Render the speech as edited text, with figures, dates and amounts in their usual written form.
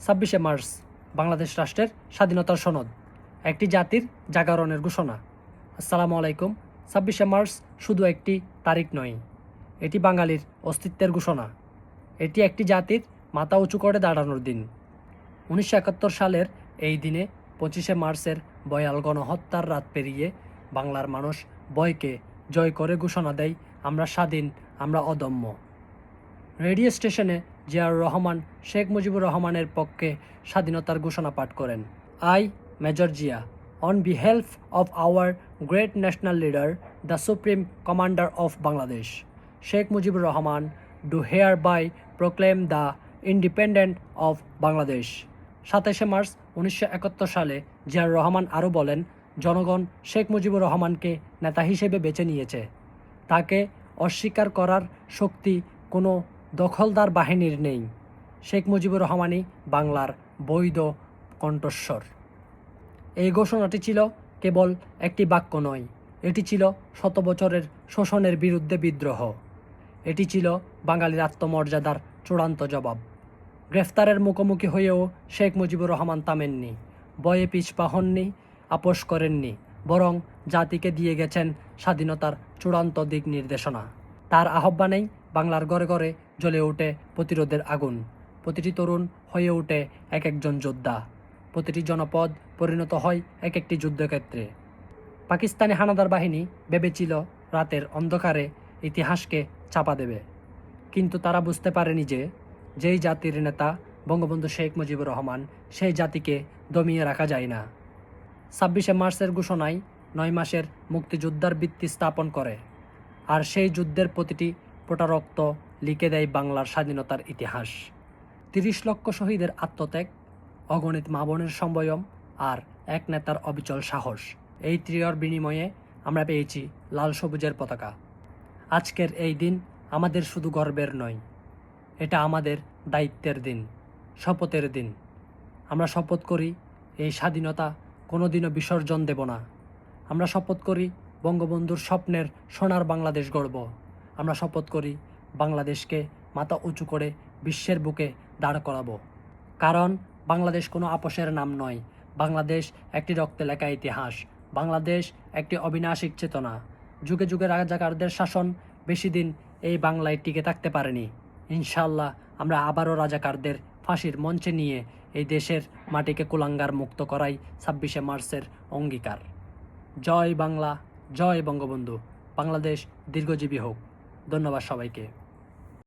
26শে March Bangladesh রাষ্ট্রের স্বাধীনতার সনদ, একটি জাতির জাগরণের ঘোষণা। আসসালামু আলাইকুম। 26শে মার্চ শুধু একটি তারিখ নয়, এটি বাঙালির অস্তিত্বের ঘোষণা। এটি একটি জাতির মাথা উঁচু করে দাঁড়ানোর দিন। 1971 সালের এই দিনে 25শে মার্চের ভয়াল গণহত্যার রাত পেরিয়ে বাংলার মানুষ ভয়কে জয় করে ঘোষণা দেয়, আমরা স্বাধীন, আমরা অদম্য। রেডিও স্টেশনে জিয়াউর রহমান শেখ মুজিবুর রহমানের পক্ষে স্বাধীনতার ঘোষণা পাঠ করেন। I, major Zia, on behalf of our great national leader, the Supreme Commander of Bangladesh, Sheikh Mujibur Rahman, do hereby proclaim the independence of Bangladesh. 27শে মার্চ 1971 সালে জিয়াউর রহমান আরও বলেন, জনগণ শেখ মুজিবুর রহমানকে নেতা হিসেবে বেছে নিয়েছে। তাকে অস্বীকার করার শক্তি কোনো দখলদার বাহিনীর নেই। শেখ মুজিবুর রহমানই বাংলার বৈধ কণ্ঠস্বর। এই ঘোষণাটি ছিল কেবল একটি বাক্য নয়, এটি ছিল শত বছরের শোষণের বিরুদ্ধে বিদ্রোহ। এটি ছিল বাঙালির আত্মমর্যাদার চূড়ান্ত জবাব। গ্রেফতারের মুখোমুখি হয়েও শেখ মুজিবুর রহমান থামেননি, ভয়ে পিছপা হননি, আপোষ করেননি, বরং জাতিকে দিয়ে গেছেন স্বাধীনতার চূড়ান্ত দিক নির্দেশনা। তার আহ্বানেই বাংলার ঘরে ঘরে জ্বলে ওঠে প্রতিরোধের আগুন। প্রতিটি তরুণ হয়ে ওঠে এক একজন যোদ্ধা। প্রতিটি জনপদ পরিণত হয় এক একটি যুদ্ধক্ষেত্রে। পাকিস্তানি হানাদার বাহিনী ভেবেছিল রাতের অন্ধকারে ইতিহাসকে চাপা দেবে, কিন্তু তারা বুঝতে পারেনি যে যেই জাতির নেতা বঙ্গবন্ধু শেখ মুজিবুর রহমান, সেই জাতিকে দমিয়ে রাখা যায় না। 26শে মার্চের ঘোষণায় 9 মাসের মুক্তিযোদ্ধার ভিত্তি স্থাপন করে, আর সেই যুদ্ধের প্রতিটি ফোঁটা রক্ত লিখে দেয় বাংলার স্বাধীনতার ইতিহাস। 30 লক্ষ শহীদের আত্মত্যাগ, অগণিত মা বোনের সংবয়ম আর এক নেতার অবিচল সাহস, এই ত্রিয়র বিনিময়ে আমরা পেয়েছি লাল সবুজের পতাকা। আজকের এই দিন আমাদের শুধু গর্বের নয়, এটা আমাদের দায়িত্বের দিন, শপথের দিন। আমরা শপথ করি এই স্বাধীনতা কোনোদিনও বিসর্জন দেব না। আমরা শপথ করি বঙ্গবন্ধুর স্বপ্নের সোনার বাংলাদেশ গড়ব। আমরা শপথ করি বাংলাদেশকে মাথা উঁচু করে বিশ্বের বুকে দাঁড় করাবো। কারণ বাংলাদেশ কোনো আপোষের নাম নয়, বাংলাদেশ একটি রক্তে লেখা ইতিহাস, বাংলাদেশ একটি অবিনাশিক চেতনা। যুগে যুগে রাজাকারদের শাসন বেশি দিন এই বাংলায় টিকে থাকতে পারেনি। ইনশাআল্লাহ আমরা আবারও রাজাকারদের ফাঁসির মঞ্চে নিয়ে এই দেশের মাটিকে কুলাঙ্গার মুক্ত করাই 26শে মার্চের অঙ্গীকার। জয় বাংলা, জয় বঙ্গবন্ধু। বাংলাদেশ দীর্ঘজীবী হোক। ধন্যবাদ সবাইকে।